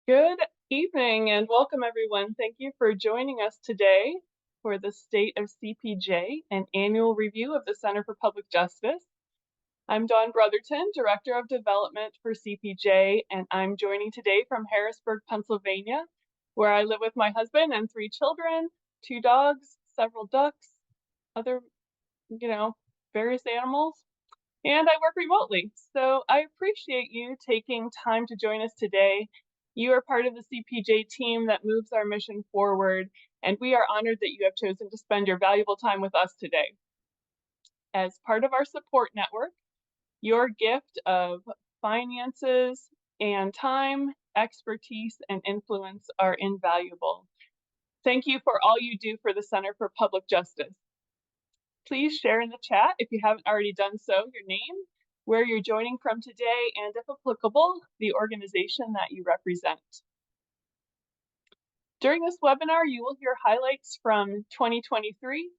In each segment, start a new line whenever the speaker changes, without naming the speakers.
Good evening and welcome everyone. Thank you for joining us today for the State of CPJ, an annual review of the Center for Public Justice. I'm Dawn Brotherton, Director of Development for CPJ, and I'm joining today from Harrisburg, Pennsylvania, where I live with my husband and 3 children, 2 dogs, several ducks, other, various animals. And I work remotely, so I appreciate you taking time to join us today. You are part of the CPJ team that moves our mission forward, and we are honored that you have chosen to spend your valuable time with us today. As part of our support network, your gift of finances and time, expertise, and influence are invaluable. Thank you for all you do for the Center for Public Justice. Please share in the chat, if you haven't already done so, your name, where you're joining from today, and if applicable, the organization that you represent. During this webinar, you will hear highlights from 2023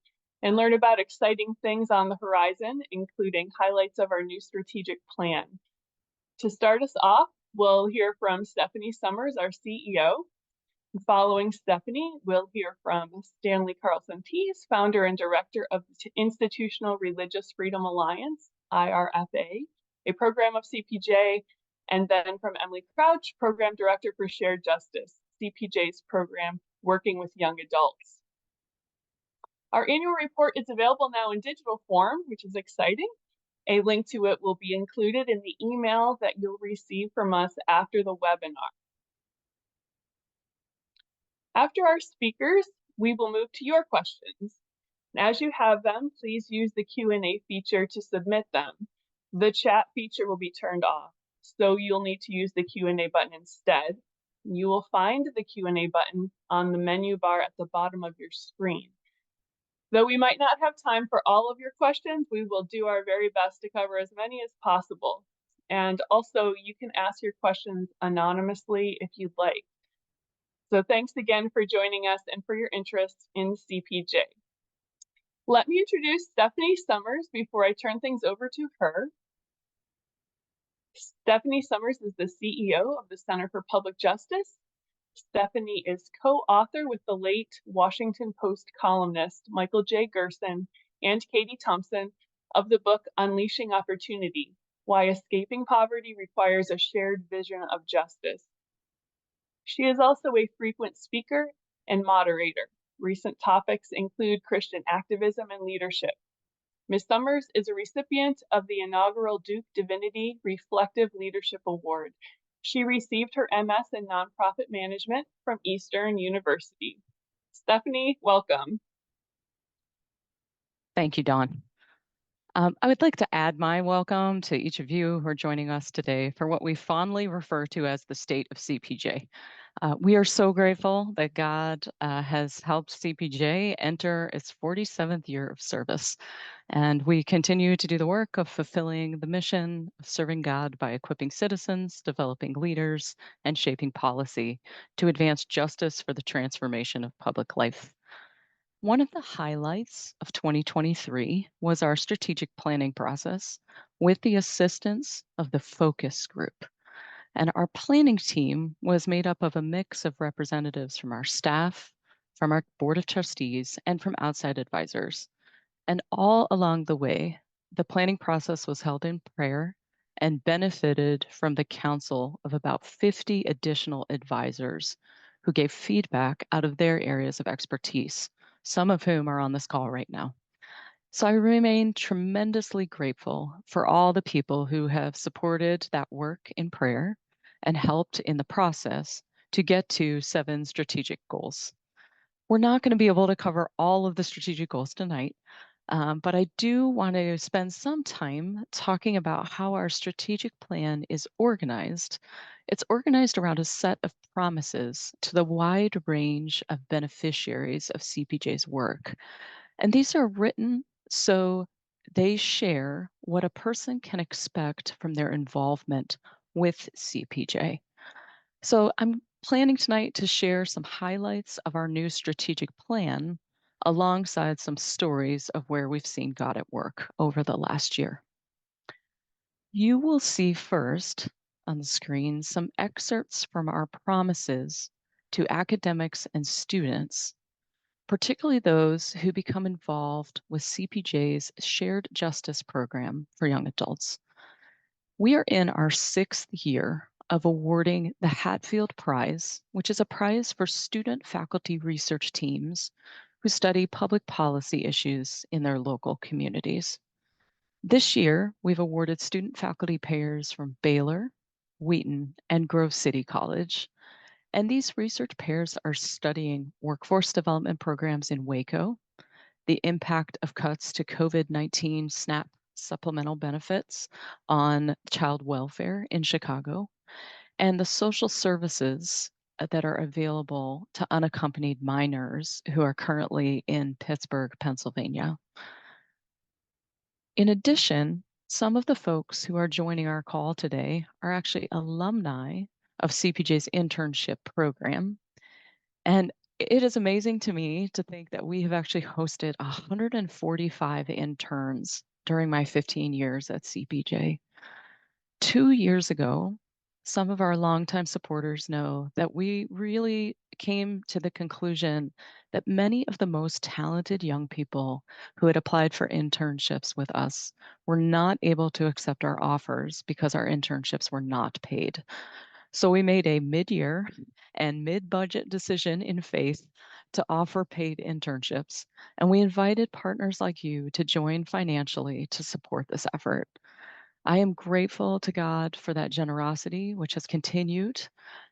and learn about exciting things on the horizon, including highlights of our new strategic plan. To start us off, we'll hear from Stephanie Summers, our CEO. Following Stephanie, we'll hear from Stanley Carlson-Thies, founder and director of the Institutional Religious Freedom Alliance, IRFA, a program of CPJ, and then from Emily Crouch, program director for Shared Justice, CPJ's program working with young adults. Our annual report is available now in digital form, which is exciting. A link to it will be included in the email that you'll receive from us after the webinar. After our speakers, we will move to your questions. As you have them, please use the Q&A feature to submit them. The chat feature will be turned off, so you'll need to use the Q&A button instead. You will find the Q&A button on the menu bar at the bottom of your screen. Though we might not have time for all of your questions, we will do our very best to cover as many as possible. And also, you can ask your questions anonymously if you'd like. So thanks again for joining us and for your interest in CPJ. Let me introduce Stephanie Summers before I turn things over to her. Stephanie Summers is the CEO of the Center for Public Justice. Stephanie is co-author with the late Washington Post columnist Michael J. Gerson and Katie Thompson of the book Unleashing Opportunity: Why Escaping Poverty Requires a Shared Vision of Justice. She is also a frequent speaker and moderator. Recent topics include Christian activism and leadership. Ms. Summers is a recipient of the inaugural Duke Divinity Reflective Leadership Award. She received her MS in Nonprofit Management from Eastern University. Stephanie, welcome.
Thank you, Dawn. I would like to add my welcome to each of you who are joining us today for what we fondly refer to as the State of CPJ. We are so grateful that God has helped CPJ enter its 47th year of service. And we continue to do the work of fulfilling the mission of serving God by equipping citizens, developing leaders, and shaping policy to advance justice for the transformation of public life. One of the highlights of 2023 was our strategic planning process with the assistance of the focus group. And our planning team was made up of a mix of representatives from our staff, from our board of trustees, and from outside advisors. And all along the way, the planning process was held in prayer and benefited from the counsel of about 50 additional advisors who gave feedback out of their areas of expertise, some of whom are on this call right now. So I remain tremendously grateful for all the people who have supported that work in prayer and helped in the process to get to 7 strategic goals. We're not going to be able to cover all of the strategic goals tonight, but I do want to spend some time talking about how our strategic plan is organized. It's organized around a set of promises to the wide range of beneficiaries of CPJ's work. And these are written so they share what a person can expect from their involvement with CPJ. So I'm planning tonight to share some highlights of our new strategic plan alongside some stories of where we've seen God at work over the last year. You will see first on the screen some excerpts from our promises to academics and students, particularly those who become involved with CPJ's Shared Justice Program for young adults. We are in our 6th year of awarding the Hatfield Prize, which is a prize for student faculty research teams who study public policy issues in their local communities. This year, we've awarded student faculty pairs from Baylor, Wheaton, and Grove City College. And these research pairs are studying workforce development programs in Waco, the impact of cuts to COVID-19 SNAP supplemental benefits on child welfare in Chicago, and the social services that are available to unaccompanied minors who are currently in Pittsburgh, Pennsylvania. In addition, some of the folks who are joining our call today are actually alumni of CPJ's internship program. And it is amazing to me to think that we have actually hosted 145 interns during my 15 years at CPJ. 2 years ago, some of our longtime supporters know that we really came to the conclusion that many of the most talented young people who had applied for internships with us were not able to accept our offers because our internships were not paid. So we made a mid-year and mid-budget decision in faith to offer paid internships, and we invited partners like you to join financially to support this effort. I am grateful to God for that generosity, which has continued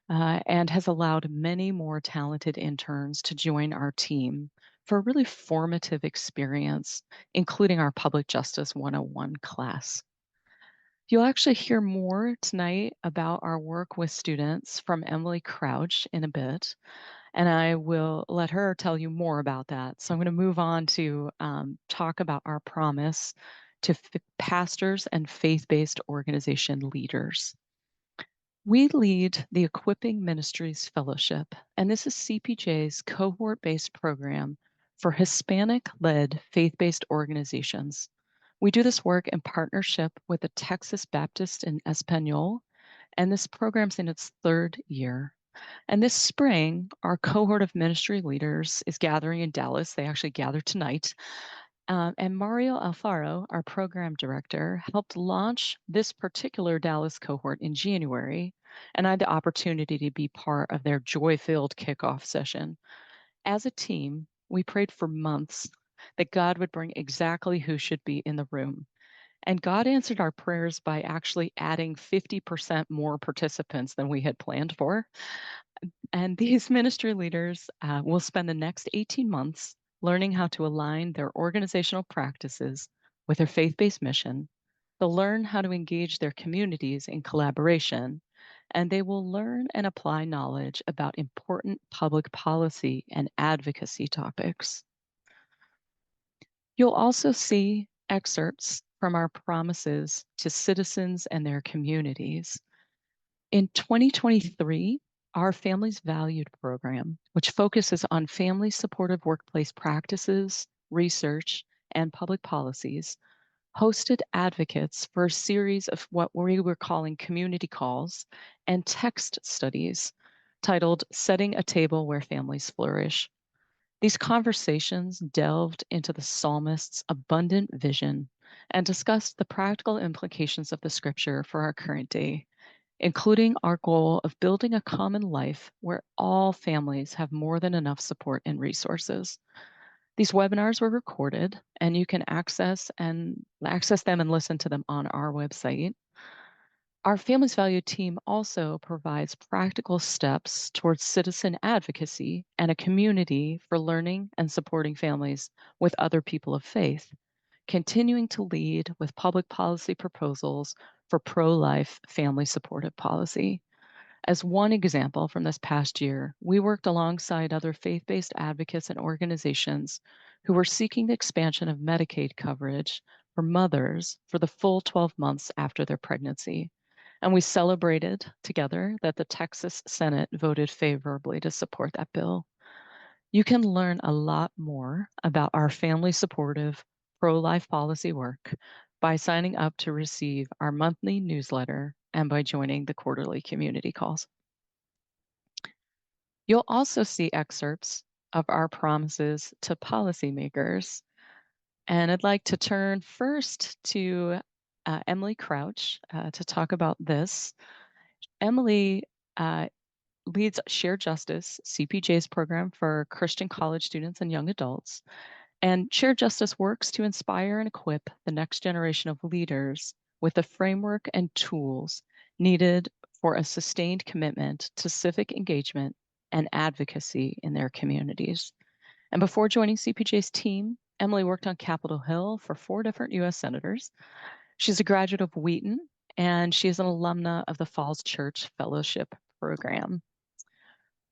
and has allowed many more talented interns to join our team for a really formative experience, including our Public Justice 101 class. You'll actually hear more tonight about our work with students from Emily Crouch in a bit, and I will let her tell you more about that. So I'm going to move on to talk about our promise to pastors and faith-based organization leaders. We lead the Equipping Ministries Fellowship, and this is CPJ's cohort-based program for Hispanic-led faith-based organizations. We do this work in partnership with the Texas Baptist in Espanol, and this program's in its 3rd year. And this spring, our cohort of ministry leaders is gathering in Dallas. They actually gather tonight. And Mario Alfaro, our program director, helped launch this particular Dallas cohort in January, and I had the opportunity to be part of their joy-filled kickoff session. As a team, we prayed for months that God would bring exactly who should be in the room. And God answered our prayers by actually adding 50% more participants than we had planned for. And these ministry leaders will spend the next 18 months learning how to align their organizational practices with their faith-based mission. They'll learn how to engage their communities in collaboration, and they will learn and apply knowledge about important public policy and advocacy topics. You'll also see excerpts from our promises to citizens and their communities. In 2023, our Families Valued program, which focuses on family supportive workplace practices, research, and public policies, hosted advocates for a series of what we were calling community calls and text studies titled Setting a Table Where Families Flourish. These conversations delved into the psalmist's abundant vision and discussed the practical implications of the scripture for our current day, including our goal of building a common life where all families have more than enough support and resources. These webinars were recorded, and you can access them and listen to them on our website. Our Families Value team also provides practical steps towards citizen advocacy and a community for learning and supporting families with other people of faith, continuing to lead with public policy proposals for pro-life family supportive policy. As one example from this past year, we worked alongside other faith-based advocates and organizations who were seeking the expansion of Medicaid coverage for mothers for the full 12 months after their pregnancy. And we celebrated together that the Texas Senate voted favorably to support that bill. You can learn a lot more about our family supportive pro-life policy work by signing up to receive our monthly newsletter and by joining the quarterly community calls. You'll also see excerpts of our promises to policymakers. And I'd like to turn first to Emily Crouch to talk about this. Emily leads Shared Justice, CPJ's program for Christian college students and young adults. And Shared Justice works to inspire and equip the next generation of leaders with the framework and tools needed for a sustained commitment to civic engagement and advocacy in their communities. And before joining CPJ's team, Emily worked on Capitol Hill for 4 different US senators. She's a graduate of Wheaton, and she is an alumna of the Falls Church Fellowship Program.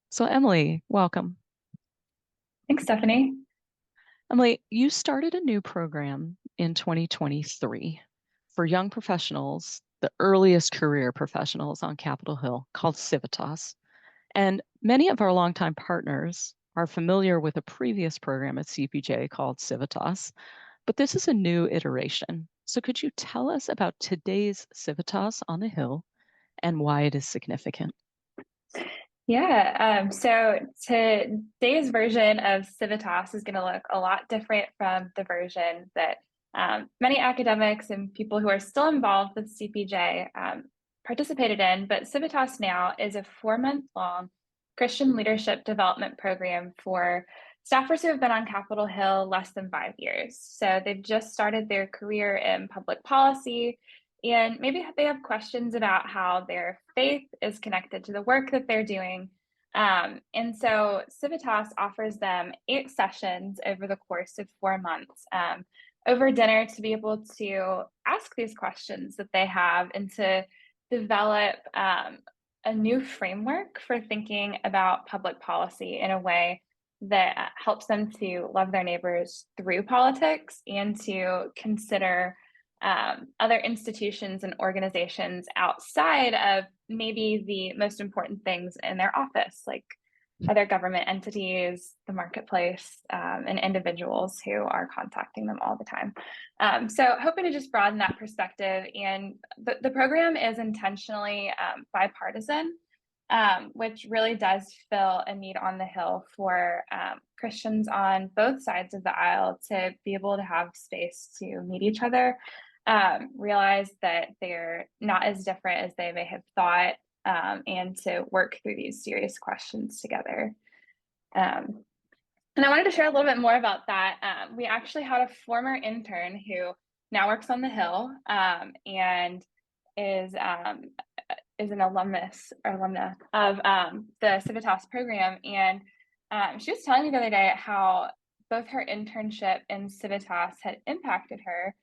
So Emily, welcome.
Thanks, Stephanie.
Emily, you started a new program in 2023 for young professionals, the earliest career professionals on Capitol Hill, called Civitas. And many of our longtime partners are familiar with a previous program at CPJ called Civitas, but this is a new iteration. So could you tell us about today's Civitas on the Hill and why it is significant?
Yeah, so today's version of Civitas is going to look a lot different from the version that many academics and people who are still involved with CPJ participated in. But Civitas now is a 4-month-long Christian leadership development program for staffers who have been on Capitol Hill less than 5 years. So they've just started their career in public policy, and maybe they have questions about how their faith is connected to the work that they're doing. And so Civitas offers them 8 sessions over the course of 4 months over dinner to be able to ask these questions that they have and to develop a new framework for thinking about public policy in a way that helps them to love their neighbors through politics and to consider other institutions and organizations outside of maybe the most important things in their office, like other government entities, the marketplace, and individuals who are contacting them all the time. So hoping to just broaden that perspective. And the program is intentionally bipartisan, which really does fill a need on the Hill for Christians on both sides of the aisle to be able to have space to meet each other, realize that they're not as different as they may have thought, and to work through these serious questions together. And I wanted to share a little bit more about that. We actually had a former intern who now works on the Hill and is an alumna of the Civitas program. And she was telling me the other day how both her internship and Civitas had impacted her.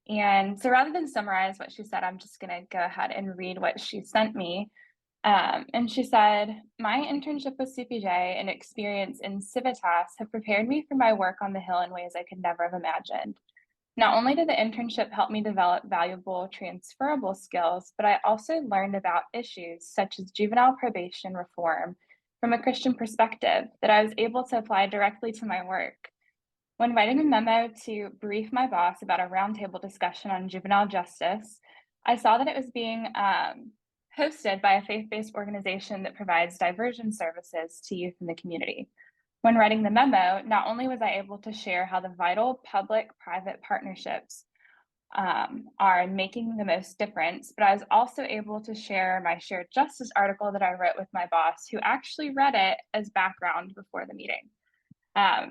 And so rather than summarize what she said, I'm just going to go ahead and read what she sent me. And she said, "My internship with CPJ and experience in Civitas have prepared me for my work on the Hill in ways I could never have imagined. Not only did the internship help me develop valuable transferable skills, but I also learned about issues such as juvenile probation reform from a Christian perspective that I was able to apply directly to my work. When writing a memo to brief my boss about a roundtable discussion on juvenile justice, I saw that it was being hosted by a faith-based organization that provides diversion services to youth in the community. When writing the memo, not only was I able to share how the vital public-private partnerships are making the most difference, but I was also able to share my Shared Justice article that I wrote with my boss, who actually read it as background before the meeting.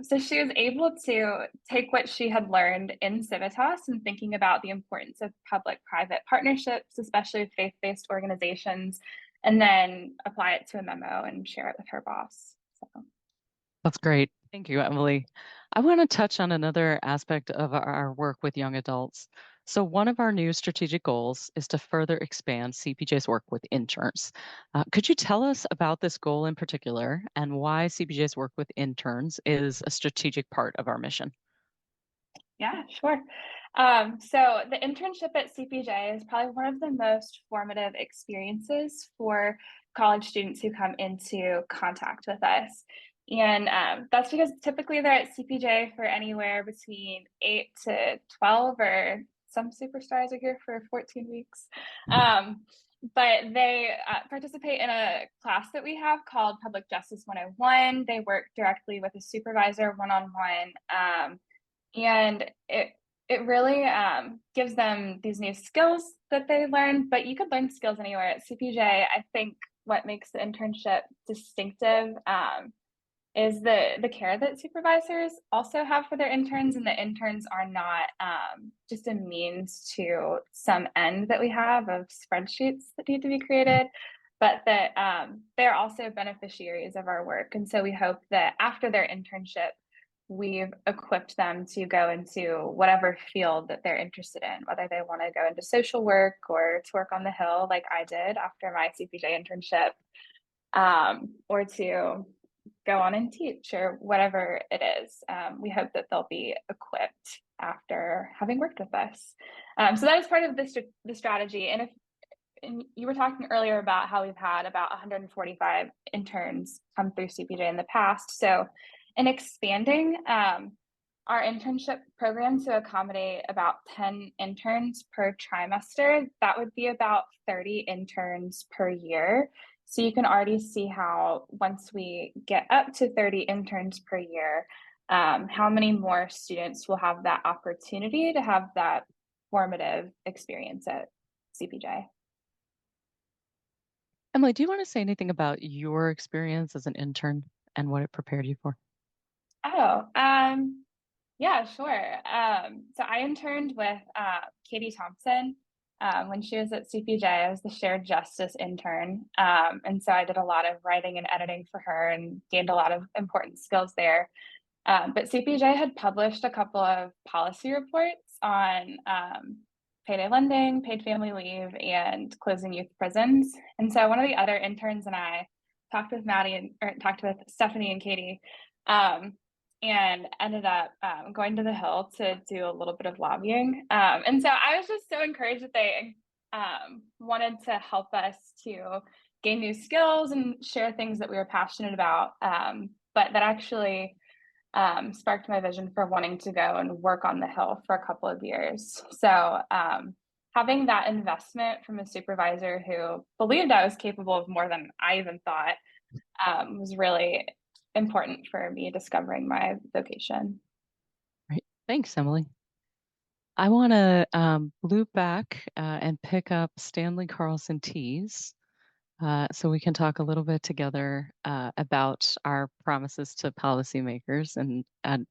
So she was able to take what she had learned in Civitas and thinking about the importance of public-private partnerships, especially with faith-based organizations, and then apply it to a memo and share it with her boss. So.
That's great. Thank you, Emily. I want to touch on another aspect of our work with young adults. So one of our new strategic goals is to further expand CPJ's work with interns. Could you tell us about this goal in particular and why CPJ's work with interns is a strategic part of our mission?
Yeah, sure. So the internship at CPJ is probably one of the most formative experiences for college students who come into contact with us. And that's because typically they're at CPJ for anywhere between 8 to 12 or some superstars are here for 14 weeks. But they participate in a class that we have called Public Justice 101. They work directly with a supervisor one-on-one. And it really gives them these new skills that they learn, but you could learn skills anywhere at CPJ. I think what makes the internship distinctive is the care that supervisors also have for their interns, and the interns are not just a means to some end that we have of spreadsheets that need to be created, but that they're also beneficiaries of our work. And so we hope that after their internship, we've equipped them to go into whatever field that they're interested in, whether they want to go into social work or to work on the Hill like I did after my CPJ internship, or to go on and teach or whatever it is. We hope that they'll be equipped after having worked with us. So that is part of the strategy. And you were talking earlier about how we've had about 145 interns come through CPJ in the past. So in expanding our internship program to accommodate about 10 interns per trimester, that would be about 30 interns per year. So you can already see how once we get up to 30 interns per year, how many more students will have that opportunity to have that formative experience at CPJ.
Emily, do you want to say anything about your experience as an intern and what it prepared you for?
Oh, yeah, sure. So I interned with Katie Thompson when she was at CPJ. I was the shared justice intern. And so I did a lot of writing and editing for her and gained a lot of important skills there. But CPJ had published a couple of policy reports on payday lending, paid family leave, and closing youth prisons. And so one of the other interns and I talked with Stephanie and Katie, and ended up going to the Hill to do a little bit of lobbying. And so I was just so encouraged that they wanted to help us to gain new skills and share things that we were passionate about, but that actually sparked my vision for wanting to go and work on the Hill for a couple of years. So having that investment from a supervisor who believed I was capable of more than I even thought was really important for me discovering my vocation.
Right. Thanks, Emily. I want to loop back and pick up Stanley Carlson-Thies so we can talk a little bit together about our promises to policymakers and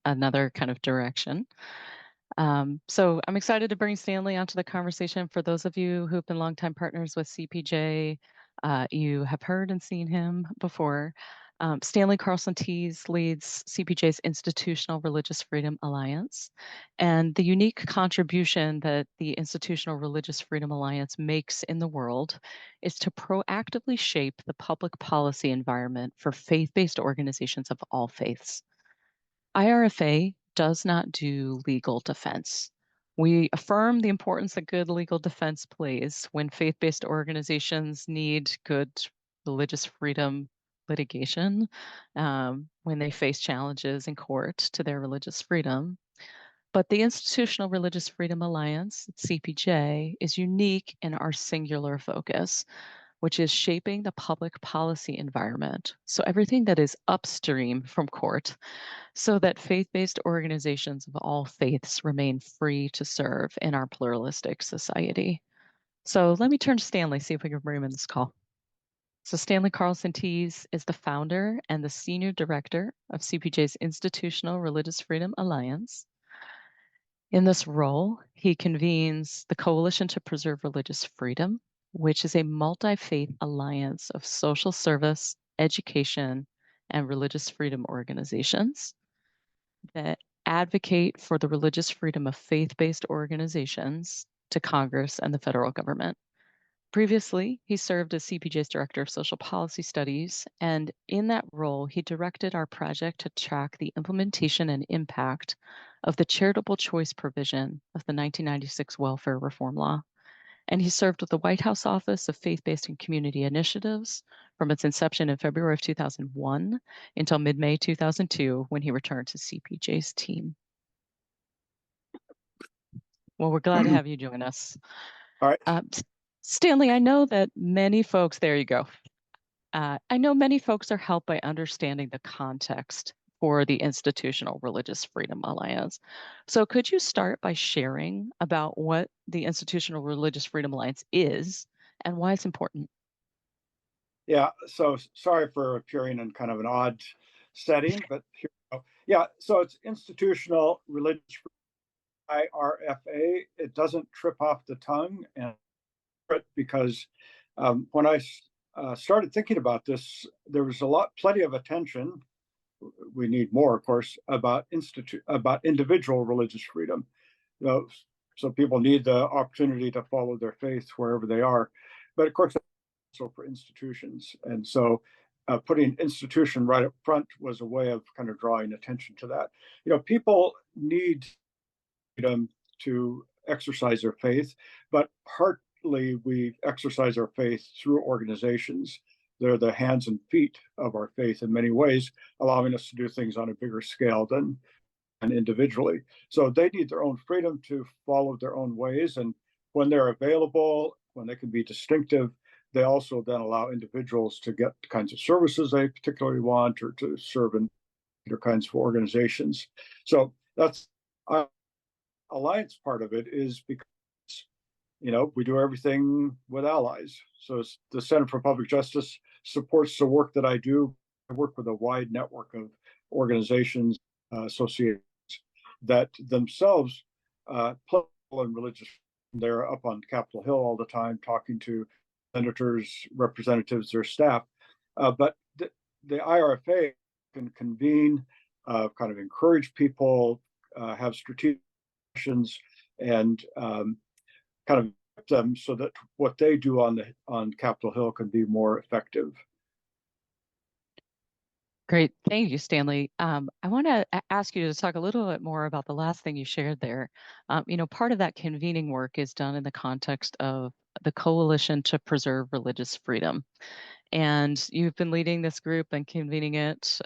another kind of direction. So I'm excited to bring Stanley onto the conversation. For those of you who've been longtime partners with CPJ, you have heard and seen him before. Stanley Carlson-Thies leads CPJ's Institutional Religious Freedom Alliance. And the unique contribution that the Institutional Religious Freedom Alliance makes in the world is to proactively shape the public policy environment for faith-based organizations of all faiths. IRFA does not do legal defense. We affirm the importance that good legal defense plays when faith-based organizations need good religious freedom litigation, when they face challenges in court to their religious freedom. But the Institutional Religious Freedom Alliance, CPJ, is unique in our singular focus, which is shaping the public policy environment. So everything that is upstream from court, so that faith-based organizations of all faiths remain free to serve in our pluralistic society. So let me turn to Stanley, see if we can bring him in this call. So Stanley Carlson-Thies is the founder and the senior director of CPJ's Institutional Religious Freedom Alliance. In this role, he convenes the Coalition to Preserve Religious Freedom, which is a multi-faith alliance of social service, education, and religious freedom organizations that advocate for the religious freedom of faith-based organizations to Congress and the federal government. Previously, he served as CPJ's Director of Social Policy Studies, and in that role, he directed our project to track the implementation and impact of the charitable choice provision of the 1996 Welfare Reform Law. And he served with the White House Office of Faith-Based and Community Initiatives from its inception in February of 2001 until mid-May 2002, when he returned to CPJ's team. Well, we're glad to have you join us.
All right.
Stanley, I know that many folks, there you go. I know many folks are helped by understanding the context for the Institutional Religious Freedom Alliance. So could you start by sharing about what the Institutional Religious Freedom Alliance is and why it's important?
Yeah, so sorry for appearing in kind of an odd setting, but here we go. Yeah, so it's Institutional Religious Freedom, IRFA. It doesn't trip off the tongue, and because when I started thinking about this, there was plenty of attention. We need more, of course, about individual religious freedom. You know, so people need the opportunity to follow their faith wherever they are, but of course, also for institutions. And so, putting institution right up front was a way of kind of drawing attention to that. You know, people need freedom to exercise their faith, but partly we exercise our faith through organizations. They're the hands and feet of our faith in many ways, allowing us to do things on a bigger scale than individually. So they need their own freedom to follow their own ways. And when they're available, when they can be distinctive, they also then allow individuals to get the kinds of services they particularly want or to serve in other kinds of organizations. So that's alliance part of it is because we do everything with allies. So the Center for Public Justice supports the work that I do. I work with a wide network of organizations, associations that themselves political and religious. They're up on Capitol Hill all the time talking to senators, representatives, their staff. But the IRFA can convene, kind of encourage people, have strategic sessions, and kind of them so that what they do on Capitol Hill can be more effective.
Great. Thank you, Stanley. I want to ask you to talk a little bit more about the last thing you shared there. Part of that convening work is done in the context of the Coalition to Preserve Religious Freedom. And you've been leading this group and convening it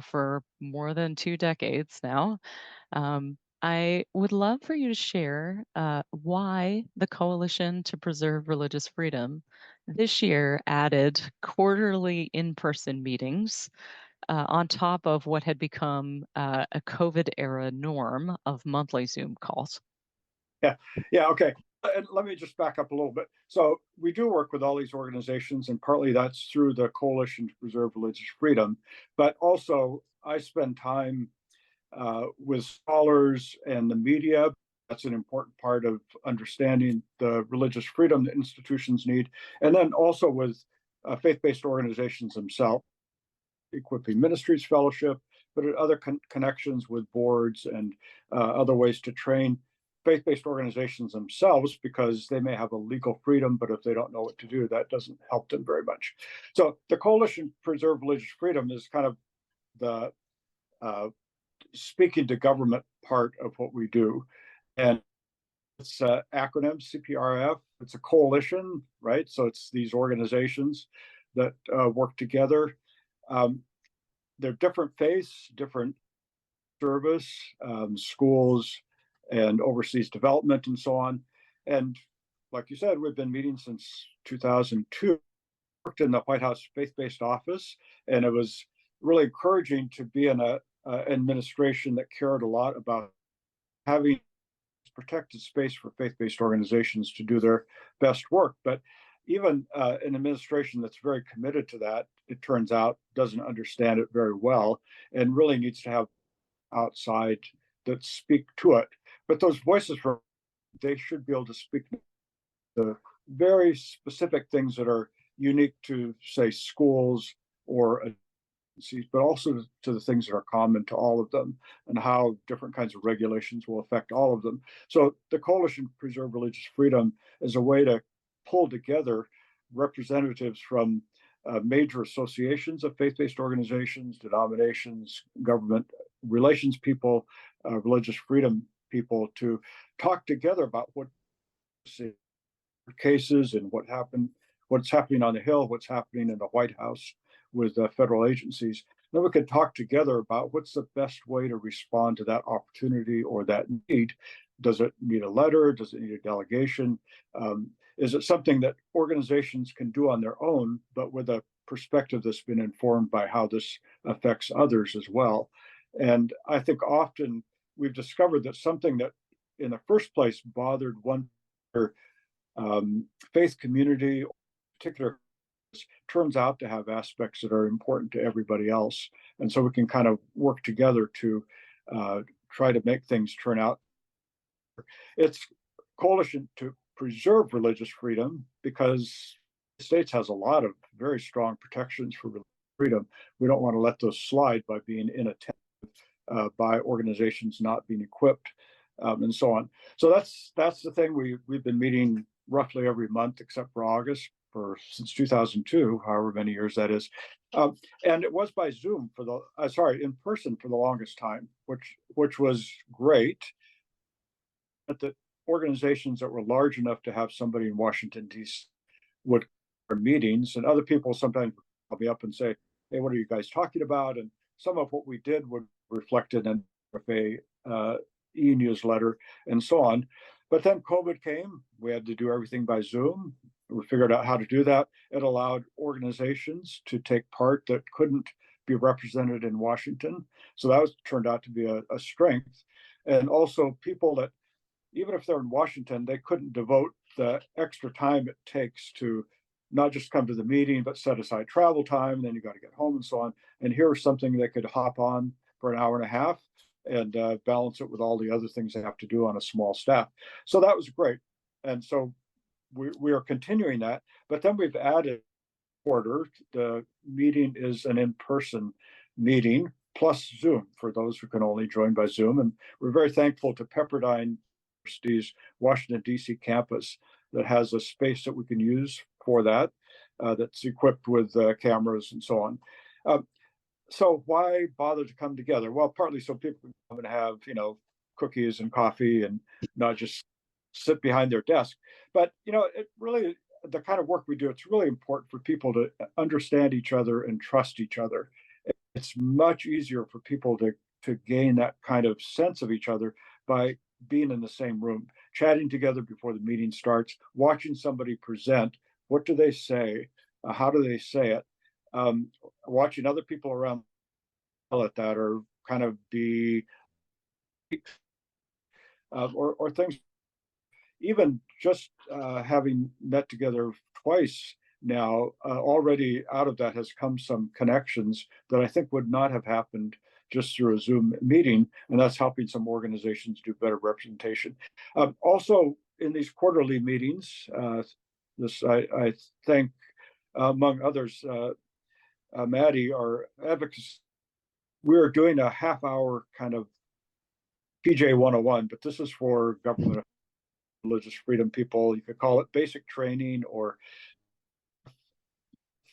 for more than 2 decades now. I would love for you to share why the Coalition to Preserve Religious Freedom this year added quarterly in-person meetings on top of what had become a COVID era norm of monthly Zoom calls.
Yeah, okay. And let me just back up a little bit. So we do work with all these organizations, and partly that's through the Coalition to Preserve Religious Freedom. But also, I spend time with scholars and the media. That's an important part of understanding the religious freedom that institutions need. And then also with faith-based organizations themselves, Equipping Ministries Fellowship, but other connections with boards and other ways to train faith-based organizations themselves, because they may have a legal freedom, but if they don't know what to do, that doesn't help them very much. So the Coalition to Preserve Religious Freedom is kind of the speaking to government part of what we do. And it's acronym CPRF. It's a coalition, right? So it's these organizations that work together. They're different faiths, different service, schools, and overseas development, and so on. And like you said, we've been meeting since 2002. Worked in the White House faith-based office, and it was really encouraging to be in a administration that cared a lot about having protected space for faith-based organizations to do their best work. But even an administration that's very committed to that, it turns out, doesn't understand it very well and really needs to have outside that speak to it. But those voices, they should be able to speak the very specific things that are unique to, say, schools or agencies, but also to the things that are common to all of them and how different kinds of regulations will affect all of them. So the Coalition to Preserve Religious Freedom is a way to pull together representatives from major associations of faith-based organizations, denominations, government relations people, religious freedom people, to talk together about what cases and what's happening on the Hill, what's happening in the White House with federal agencies. Then we could talk together about what's the best way to respond to that opportunity or that need. Does it need a letter? Does it need a delegation? Is it something that organizations can do on their own, but with a perspective that's been informed by how this affects others as well? And I think often we've discovered that something that in the first place bothered one faith community, particular, turns out to have aspects that are important to everybody else. And so we can kind of work together to try to make things turn out. It's coalition to preserve religious freedom because the States has a lot of very strong protections for religious freedom. We don't want to let those slide by being inattentive, by organizations not being equipped, and so on. So that's the thing. We've been meeting roughly every month except for August since 2002, however many years that is. And it was by Zoom in person for the longest time, which was great. But the organizations that were large enough to have somebody in Washington, D.C. would have meetings, and other people sometimes would call me up and say, hey, what are you guys talking about? And some of what we did would reflect in a e-newsletter and so on. But then COVID came. We had to do everything by Zoom. We figured out how to do that. It allowed organizations to take part that couldn't be represented in Washington. So that turned out to be a strength. And also people that, even if they're in Washington, they couldn't devote the extra time it takes to not just come to the meeting, but set aside travel time. And then you got to get home and so on. And here's something they could hop on for an hour and a half and balance it with all the other things they have to do on a small staff. So that was great. And so we are continuing that. But then we've added order. The meeting is an in-person meeting plus Zoom for those who can only join by Zoom. And we're very thankful to Pepperdine University's Washington, D.C. campus that has a space that we can use for that, that's equipped with cameras and so on. So why bother to come together? Well, partly so people can come and have, cookies and coffee and not just sit behind their desk. But, it really, the kind of work we do, it's really important for people to understand each other and trust each other. It's much easier for people to gain that kind of sense of each other by being in the same room, chatting together before the meeting starts, watching somebody present. What do they say? How do they say it? Watching other people around at that, or kind of be, or things. Even just having met together twice now, already out of that has come some connections that I think would not have happened just through a Zoom meeting, and that's helping some organizations do better representation. Also, in these quarterly meetings, I thank, among others, Maddie, our advocacy. We're doing a half-hour kind of PJ 101, but this is for government religious freedom people. You could call it basic training or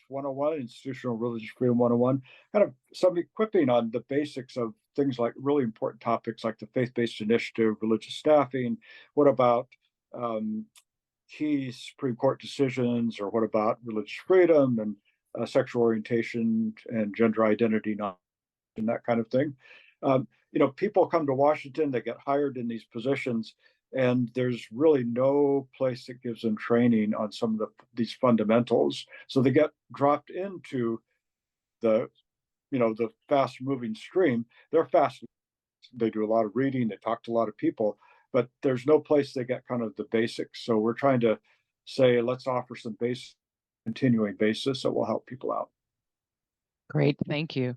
101, institutional religious freedom 101, kind of some equipping on the basics of things like really important topics like the faith-based initiative, religious staffing. What about key Supreme Court decisions, or what about religious freedom and sexual orientation and gender identity, and that kind of thing. People come to Washington, they get hired in these positions, and there's really no place that gives them training on some of these fundamentals. So they get dropped into the fast-moving stream. They're fast. They do a lot of reading. They talk to a lot of people, but there's no place they get kind of the basics. So we're trying to say, let's offer some basic, continuing basis that will help people out.
Great, thank you.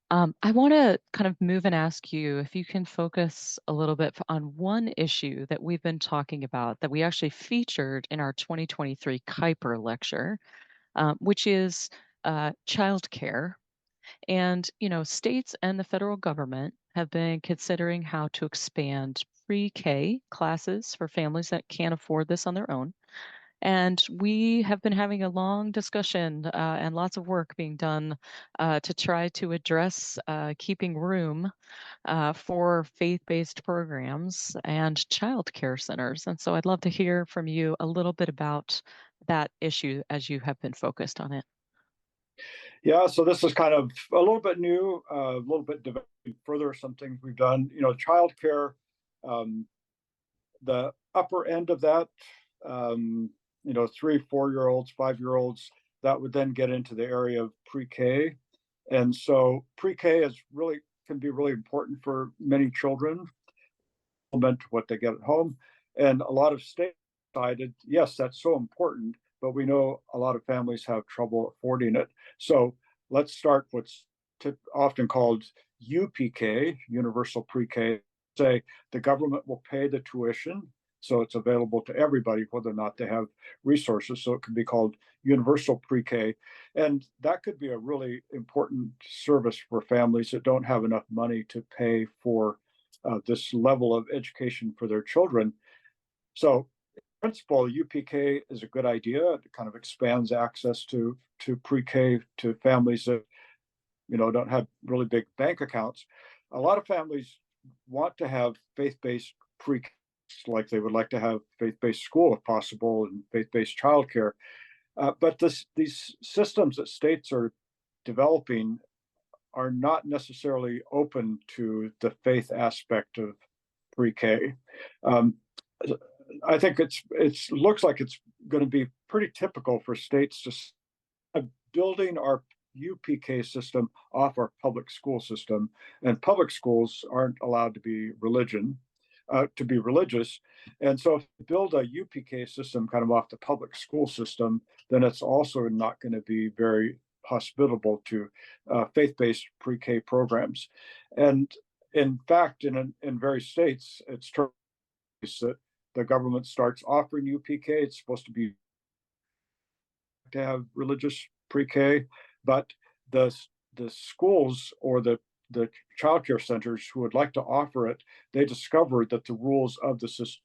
I want to kind of move and ask you if you can focus a little bit on one issue that we've been talking about that we actually featured in our 2023 Kuiper lecture, which is childcare. And, states and the federal government have been considering how to expand pre-K classes for families that can't afford this on their own. And we have been having a long discussion and lots of work being done to try to address keeping room for faith-based programs and child care centers. And so I'd love to hear from you a little bit about that issue as you have been focused on it.
Yeah, so this is kind of a little bit new, a little bit developing further some things we've done. Childcare, um, the upper end of that, 3, 4 year olds, 5 year olds, that would then get into the area of pre-K. And so pre-K can be really important for many children, complement what they get at home. And a lot of states decided, yes, that's so important, but we know a lot of families have trouble affording it. So let's start what's often called UPK, Universal Pre-K. Say the government will pay the tuition, so it's available to everybody, whether or not they have resources. So it could be called Universal Pre-K. And that could be a really important service for families that don't have enough money to pay for this level of education for their children. So, in principle, UPK is a good idea. It kind of expands access to pre-K to families that don't have really big bank accounts. A lot of families want to have faith-based pre-K, like they would like to have faith-based school if possible, and faith-based childcare. But these systems that states are developing are not necessarily open to the faith aspect of pre-K. Um, I think it looks like it's going to be pretty typical for states to building our UPK system off our public school system, and public schools aren't allowed to be religious. And so if you build a UPK system kind of off the public school system, then it's also not going to be very hospitable to faith-based pre-K programs. And in fact, in various states, it's that the government starts offering UPK. It's supposed to be to have religious pre-K, but the schools or the childcare centers who would like to offer it, they discovered that the rules of the system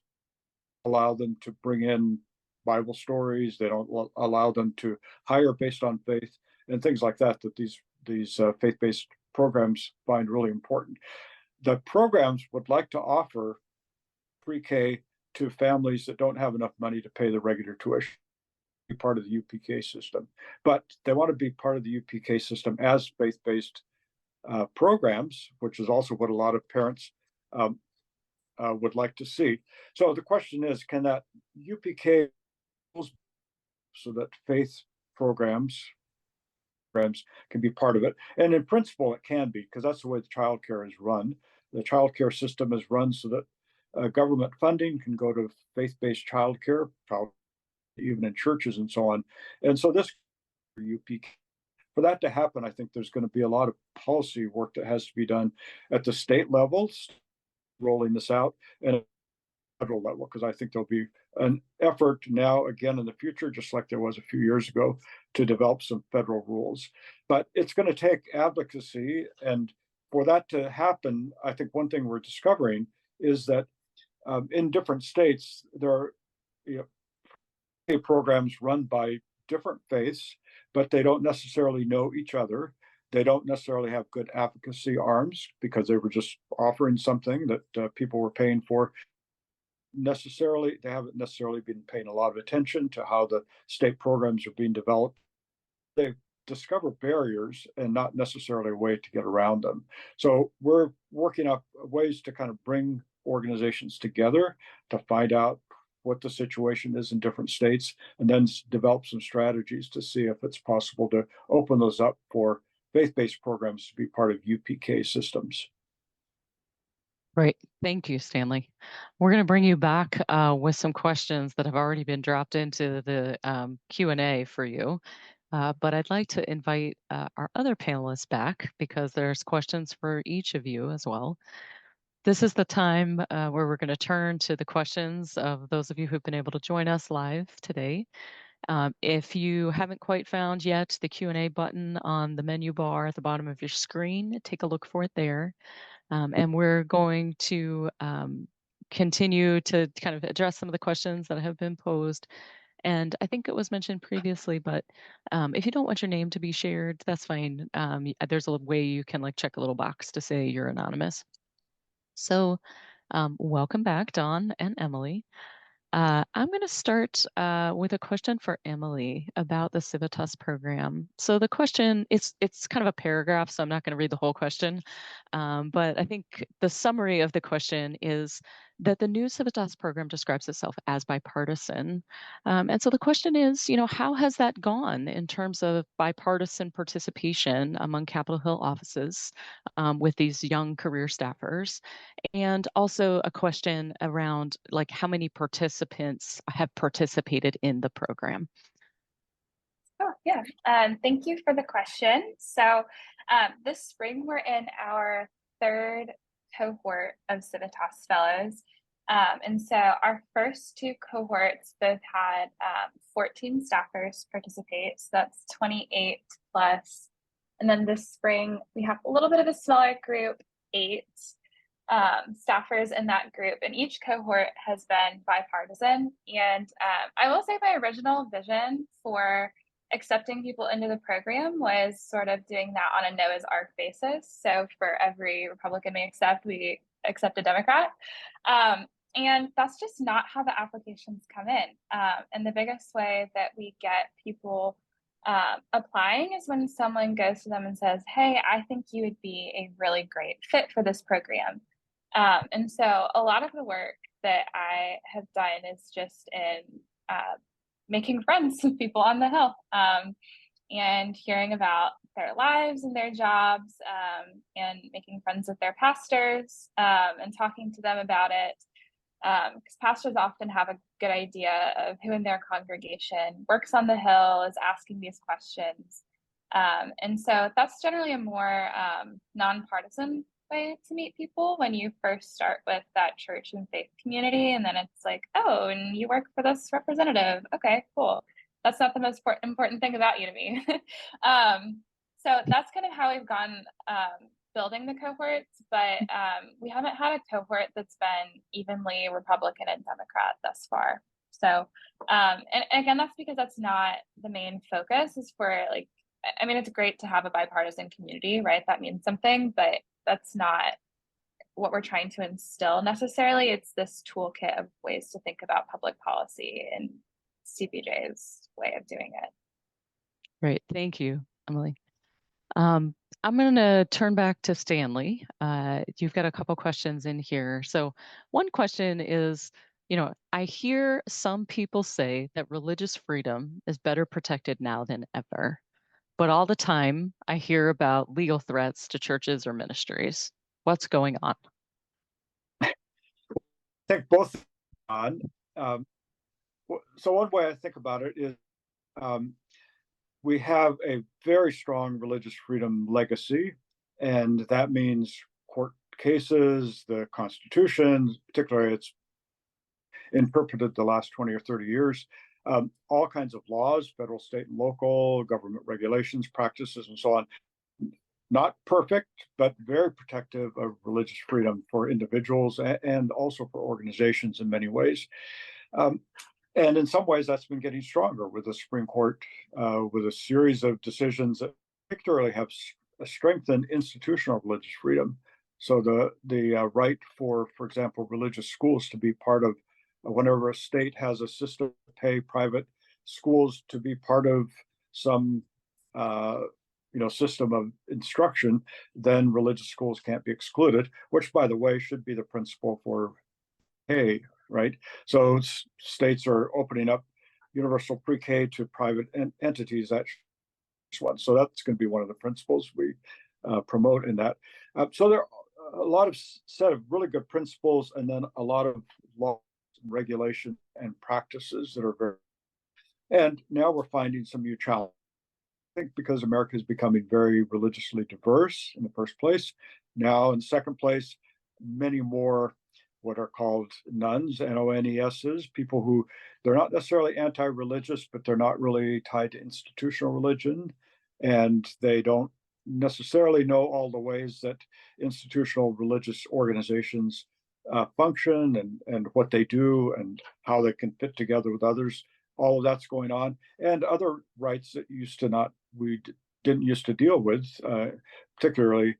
allow them to bring in Bible stories. They don't allow them to hire based on faith and things like that. That these faith-based programs find really important. The programs would like to offer pre-K to families that don't have enough money to pay the regular tuition, be part of the UPK system, but they want to be part of the UPK system as faith-based programs, which is also what a lot of parents would like to see. So the question is, can that UPK so that faith programs can be part of it? And in principle, it can be, because that's the way the childcare is run. The childcare system is run so that government funding can go to faith-based childcare, even in churches and so on. And so this UPK, for that to happen, I think there's going to be a lot of policy work that has to be done at the state level, rolling this out, and at the federal level, because I think there'll be an effort now, again, in the future, just like there was a few years ago, to develop some federal rules. But it's going to take advocacy. And for that to happen, I think one thing we're discovering is that in different states, there are programs run by different faiths, but they don't necessarily know each other. They don't necessarily have good advocacy arms because they were just offering something that people were paying for. They haven't necessarily been paying a lot of attention to how the state programs are being developed. They discover barriers and not necessarily a way to get around them. So we're working up ways to kind of bring organizations together to find out what the situation is in different states, and then develop some strategies to see if it's possible to open those up for faith-based programs to be part of UPK systems.
Great. Thank you, Stanley. We're going to bring you back with some questions that have already been dropped into the Q&A for you. But I'd like to invite our other panelists back because there's questions for each of you as well. This is the time where we're going to turn to the questions of those of you who've been able to join us live today. If you haven't quite found yet the Q&A button on the menu bar at the bottom of your screen, take a look for it there. And we're going to continue to kind of address some of the questions that have been posed. And I think it was mentioned previously, but if you don't want your name to be shared, that's fine. There's a way you can check a little box to say you're anonymous. So welcome back, Dawn and Emily. I'm going to start with a question for Emily about the Civitas program. So the question, it's kind of a paragraph, so I'm not going to read the whole question. But I think the summary of the question is that the new Civitas program describes itself as bipartisan. And so the question is, how has that gone in terms of bipartisan participation among Capitol Hill offices with these young career staffers? And also a question around like how many participants have participated in the program.
Oh, yeah. Thank you for the question. So this spring, we're in our third cohort of Civitas Fellows. And so our first two cohorts both had 14 staffers participate. So that's 28 plus. And then this spring, we have a little bit of a smaller group, 8 staffers in that group, and each cohort has been bipartisan. And I will say my original vision for accepting people into the program was sort of doing that on a Noah's Ark basis. So for every Republican we accept a Democrat. And that's just not how the applications come in. And the biggest way that we get people applying is when someone goes to them and says, hey, I think you would be a really great fit for this program. And so a lot of the work that I have done is just in making friends with people on the Hill and hearing about their lives and their jobs and making friends with their pastors and talking to them about it. Because pastors often have a good idea of who in their congregation works on the Hill, is asking these questions. And so that's generally a more nonpartisan way to meet people when you first start with that church and faith community. And then it's like, oh, and you work for this representative. Okay, cool. That's not the most important thing about you to me. So that's kind of how we've gone building the cohorts, but we haven't had a cohort that's been evenly Republican and Democrat thus far. So, and again, that's because that's not the main focus. Is for like, I mean, it's great to have a bipartisan community, right? That means something, but that's not what we're trying to instill necessarily. It's this toolkit of ways to think about public policy, and CPJ's way of doing it.
Great, thank you, Emily. I'm going to turn back to Stanley. You've got a couple questions in here. So one question is, I hear some people say that religious freedom is better protected now than ever, but all the time I hear about legal threats to churches or ministries. What's going on?
I think both on. So one way I think about it is we have a very strong religious freedom legacy, and that means court cases, the Constitution, particularly it's interpreted the last 20 or 30 years, all kinds of laws, federal, state, and local, government regulations, practices, and so on. Not perfect, but very protective of religious freedom for individuals and also for organizations in many ways. And in some ways, that's been getting stronger with the Supreme Court, with a series of decisions that particularly have strengthened institutional religious freedom. So the right for example, religious schools to be part of, whenever a state has a system to pay private schools to be part of some system of instruction, then religious schools can't be excluded, which, by the way, should be the principle for pay. Right. So states are opening up universal pre-K to private entities. That's one. So that's going to be one of the principles we promote in that. So there are a lot of set of really good principles, and then a lot of laws, regulation, and practices that are very. And now we're finding some new challenges. I think because America is becoming very religiously diverse in the first place. Now, in second place, many more what are called nuns, N-O-N-E-S's, people who they're not necessarily anti-religious, but they're not really tied to institutional religion. And they don't necessarily know all the ways that institutional religious organizations function and what they do and how they can fit together with others. All of that's going on. And other rights that we didn't used to deal with, particularly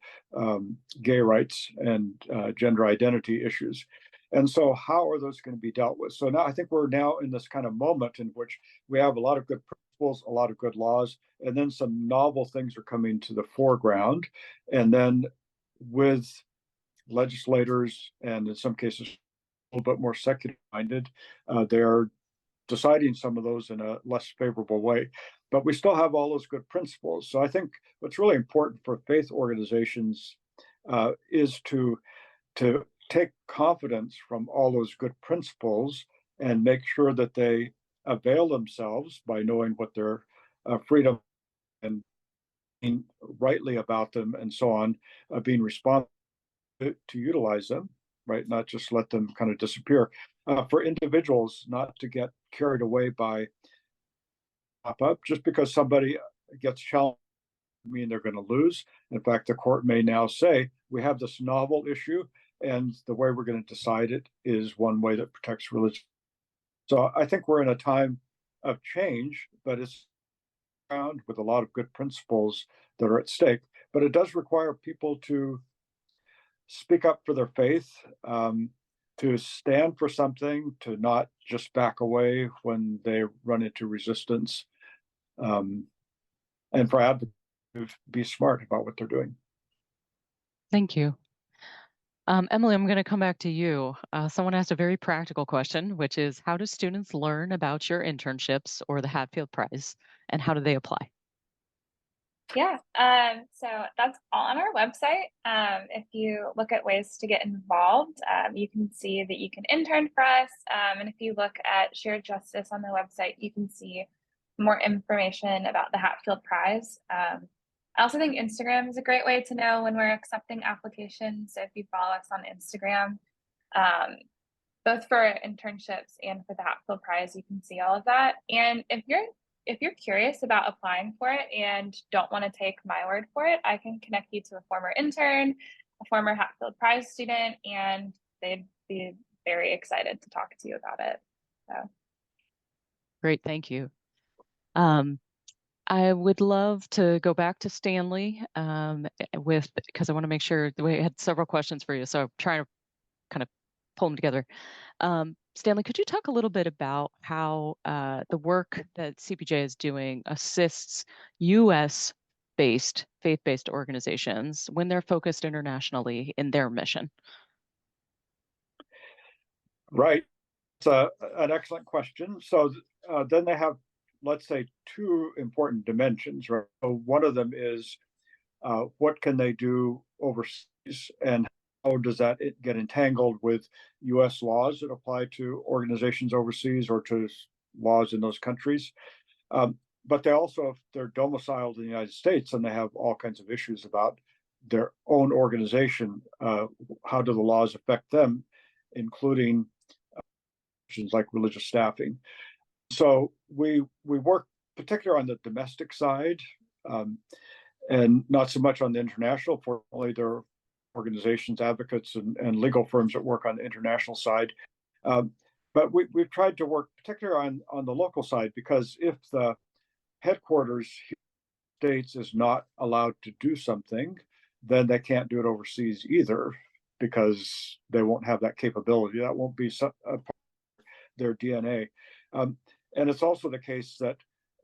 gay rights and gender identity issues. And so how are those going to be dealt with? So now I think we're now in this kind of moment in which we have a lot of good principles, a lot of good laws, and then some novel things are coming to the foreground. And then with legislators, and in some cases a little bit more secular minded, they're deciding some of those in a less favorable way. But we still have all those good principles. So I think what's really important for faith organizations is to take confidence from all those good principles and make sure that they avail themselves by knowing what their freedom and being rightly about them and so on, being responsible to utilize them, right? Not just let them kind of disappear. For individuals not to get carried away by pop up just because somebody gets challenged mean they're going to lose. In fact, the court may now say we have this novel issue, and the way we're going to decide it is one way that protects religion. So I think we're in a time of change, but it's found with a lot of good principles that are at stake. But it does require people to speak up for their faith, to stand for something, to not just back away when they run into resistance, and for advocates to be smart about what they're doing.
Thank you. Emily, I'm going to come back to you. Someone asked a very practical question, which is how do students learn about your internships or the Hatfield Prize, and how do they apply?
Yeah, so that's all on our website. If you look at ways to get involved, you can see that you can intern for us. And if you look at Shared Justice on the website, you can see more information about the Hatfield Prize. I also think Instagram is a great way to know when we're accepting applications. So if you follow us on Instagram, both for internships and for the Hatfield Prize, you can see all of that. And if you're curious about applying for it and don't want to take my word for it, I can connect you to a former intern, a former Hatfield Prize student, and they'd be very excited to talk to you about it. So.
Great, thank you. I would love to go back to Stanley because I want to make sure we had several questions for you. So I'm trying to kind of pull them together. Stanley, could you talk a little bit about how the work that CPJ is doing assists U.S.-based, faith-based organizations when they're focused internationally in their mission?
Right. It's an excellent question. So then they have, let's say, two important dimensions, right? So one of them is what can they do overseas, and how does that get entangled with U.S. laws that apply to organizations overseas or to laws in those countries? But they also, if they're domiciled in the United States and they have all kinds of issues about their own organization, how do the laws affect them, including issues like religious staffing? So we work particularly on the domestic side, and not so much on the international. Fortunately, there are organizations, advocates, and legal firms that work on the international side. But we've tried to work particularly on the local side, because if the headquarters states is not allowed to do something, then they can't do it overseas either, because they won't have that capability. That won't be a part of their DNA. And it's also the case that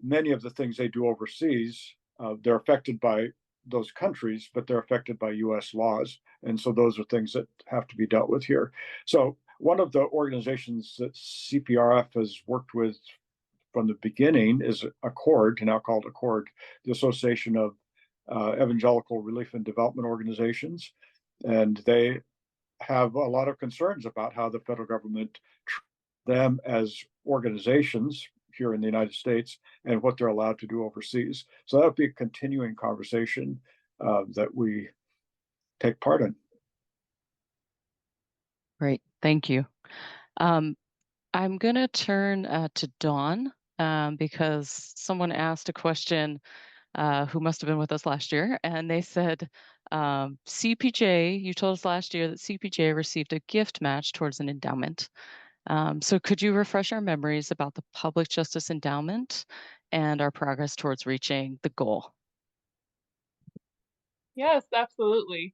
many of the things they do overseas, they're affected by those countries, but they're affected by U.S. laws. And so those are things that have to be dealt with here. So one of the organizations that CPRF has worked with from the beginning is Accord, now called Accord, the Association of Evangelical Relief and Development Organizations. And they have a lot of concerns about how the federal government treats them as organizations here in the United States and what they're allowed to do overseas. So that would be a continuing conversation that we take part in.
Great, thank you. I'm going to turn to Dawn because someone asked a question who must have been with us last year, and they said, CPJ, you told us last year that CPJ received a gift match towards an endowment. So could you refresh our memories about the Public Justice Endowment and our progress towards reaching the goal?
Yes, absolutely.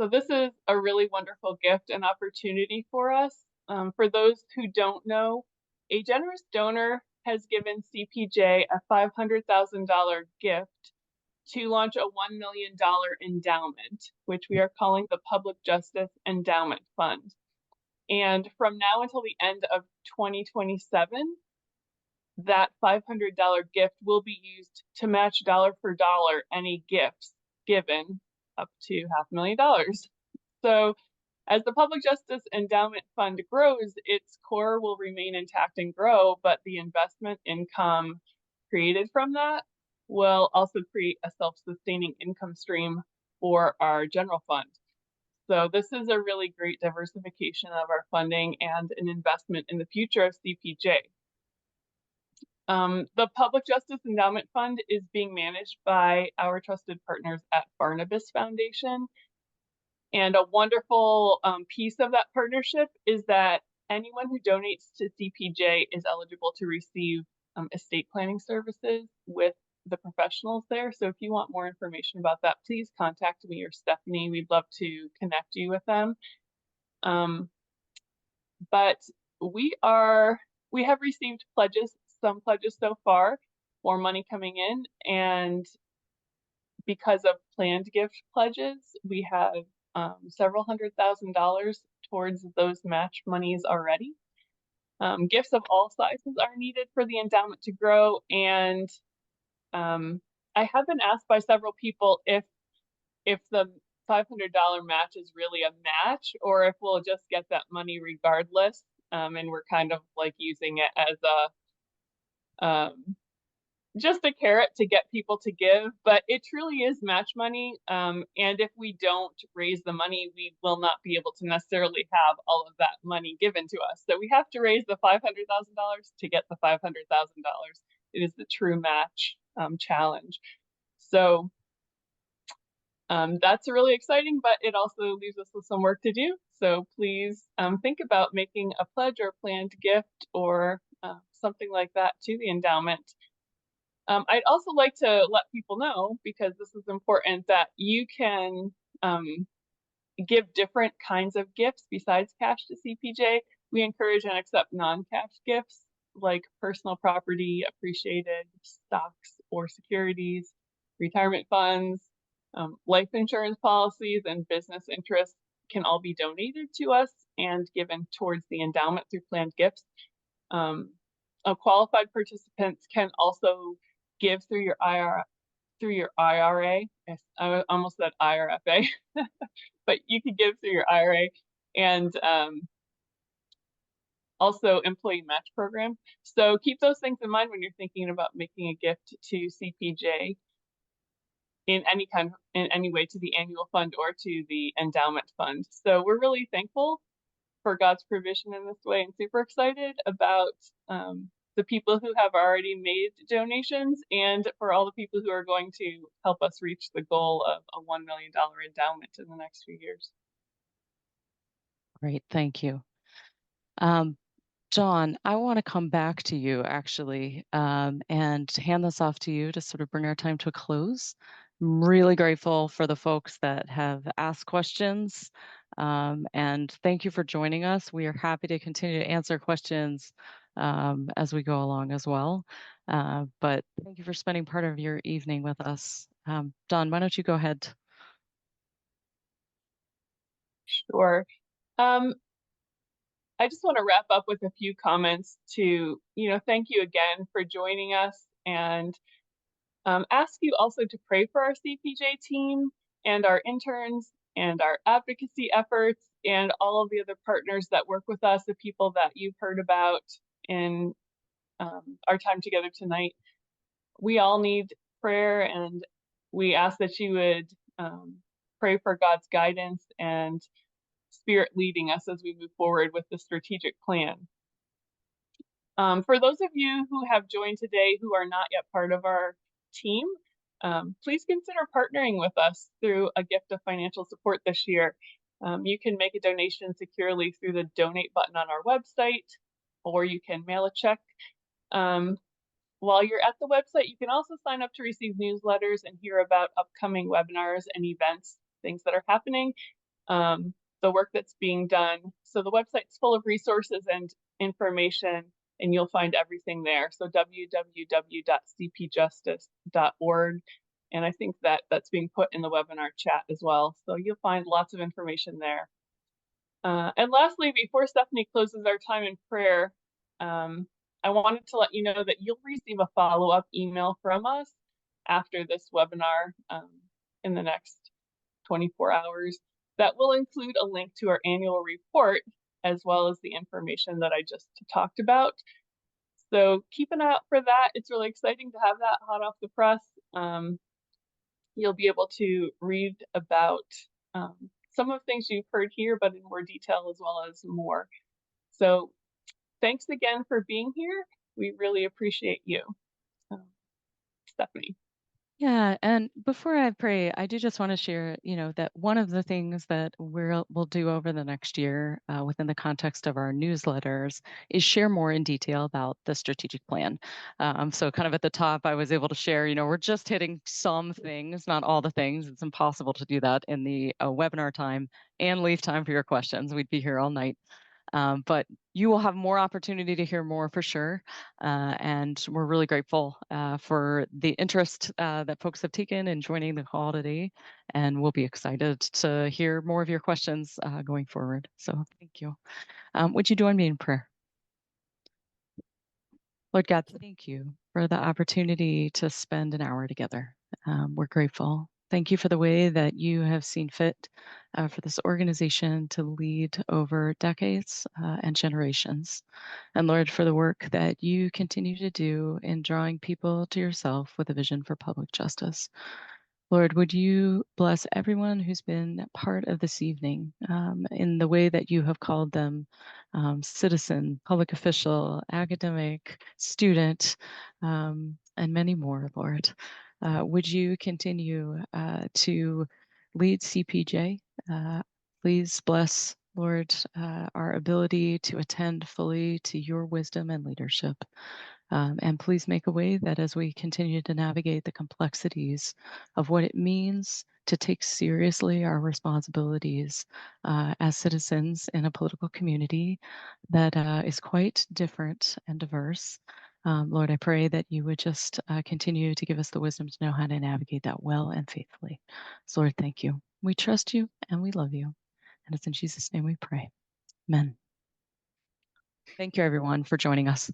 So this is a really wonderful gift and opportunity for us. For those who don't know, a generous donor has given CPJ a $500,000 gift to launch a $1 million endowment, which we are calling the Public Justice Endowment Fund. And from now until the end of 2027, that $500 gift will be used to match dollar for dollar any gifts given up to $500,000. So as the Public Justice Endowment Fund grows, its core will remain intact and grow, but the investment income created from that will also create a self-sustaining income stream for our general fund. So this is a really great diversification of our funding and an investment in the future of CPJ. The Public Justice Endowment Fund is being managed by our trusted partners at Barnabas Foundation. And a wonderful piece of that partnership is that anyone who donates to CPJ is eligible to receive estate planning services with the professionals there. So if you want more information about that, please contact me or Stephanie. We'd love to connect you with them. But we have received some pledges so far, more money coming in, and because of planned gift pledges, we have several $100,000 towards those match monies already. Gifts of all sizes are needed for the endowment to grow, and I have been asked by several people if the $500 match is really a match, or if we'll just get that money regardless, and we're kind of like using it as a just a carrot to get people to give, but it truly is match money. And if we don't raise the money, we will not be able to necessarily have all of that money given to us. So we have to raise the $500,000 to get the $500,000. It is the true match challenge. So that's really exciting, but it also leaves us with some work to do. So please think about making a pledge or planned gift or something like that to the endowment. I'd also like to let people know, because this is important, that you can give different kinds of gifts besides cash to CPJ. We encourage and accept non-cash gifts like personal property, appreciated stocks or securities, retirement funds, life insurance policies, and business interests can all be donated to us and given towards the endowment through planned gifts. Qualified participants can also give through your IRA. Yes, I almost said IRFA, but you could give through your IRA, and also employee match program. So keep those things in mind when you're thinking about making a gift to CPJ in any way, to the annual fund or to the endowment fund. So we're really thankful for God's provision in this way, and super excited about the people who have already made donations, and for all the people who are going to help us reach the goal of a $1 million endowment in the next few years.
Great, thank you. John, I want to come back to you actually and hand this off to you to sort of bring our time to a close. I'm really grateful for the folks that have asked questions, and thank you for joining us. We are happy to continue to answer questions as we go along as well. But thank you for spending part of your evening with us. Don, why don't you go ahead?
Sure. I just want to wrap up with a few comments to, thank you again for joining us, and ask you also to pray for our CPJ team and our interns and our advocacy efforts and all of the other partners that work with us, the people that you've heard about in our time together tonight. We all need prayer, and we ask that you would pray for God's guidance and Spirit leading us as we move forward with the strategic plan. For those of you who have joined today who are not yet part of our team, please consider partnering with us through a gift of financial support this year. You can make a donation securely through the donate button on our website, or you can mail a check. While you're at the website, you can also sign up to receive newsletters and hear about upcoming webinars and events, things that are happening. the work that's being done. So the website's full of resources and information, and you'll find everything there. So www.cpjustice.org. And I think that that's being put in the webinar chat as well. So you'll find lots of information there. And lastly, before Stephanie closes our time in prayer, I wanted to let you know that you'll receive a follow-up email from us after this webinar in the next 24 hours. That will include a link to our annual report, as well as the information that I just talked about. So keep an eye out for that. It's really exciting to have that hot off the press. You'll be able to read about some of the things you've heard here, but in more detail as well as more. So thanks again for being here. We really appreciate you. Stephanie.
Yeah, and before I pray, I do just want to share, that one of the things that we'll do over the next year within the context of our newsletters is share more in detail about the strategic plan. So kind of at the top, I was able to share, we're just hitting some things, not all the things. It's impossible to do that in the webinar time and leave time for your questions. We'd be here all night. But you will have more opportunity to hear more for sure. And we're really grateful for the interest that folks have taken in joining the call today. And we'll be excited to hear more of your questions going forward. So thank you. Would you join me in prayer? Lord God, thank you for the opportunity to spend an hour together. We're grateful. Thank you for the way that you have seen fit for this organization to lead over decades and generations. And Lord, for the work that you continue to do in drawing people to yourself with a vision for public justice. Lord, would you bless everyone who's been part of this evening in the way that you have called them citizen, public official, academic, student, and many more, Lord. Would you continue to lead CPJ? Please bless, Lord, our ability to attend fully to your wisdom and leadership. And please make a way that as we continue to navigate the complexities of what it means to take seriously our responsibilities as citizens in a political community that is quite different and diverse. Lord, I pray that you would just continue to give us the wisdom to know how to navigate that well and faithfully. So, Lord, thank you. We trust you and we love you. And it's in Jesus' name we pray. Amen. Thank you, everyone, for joining us.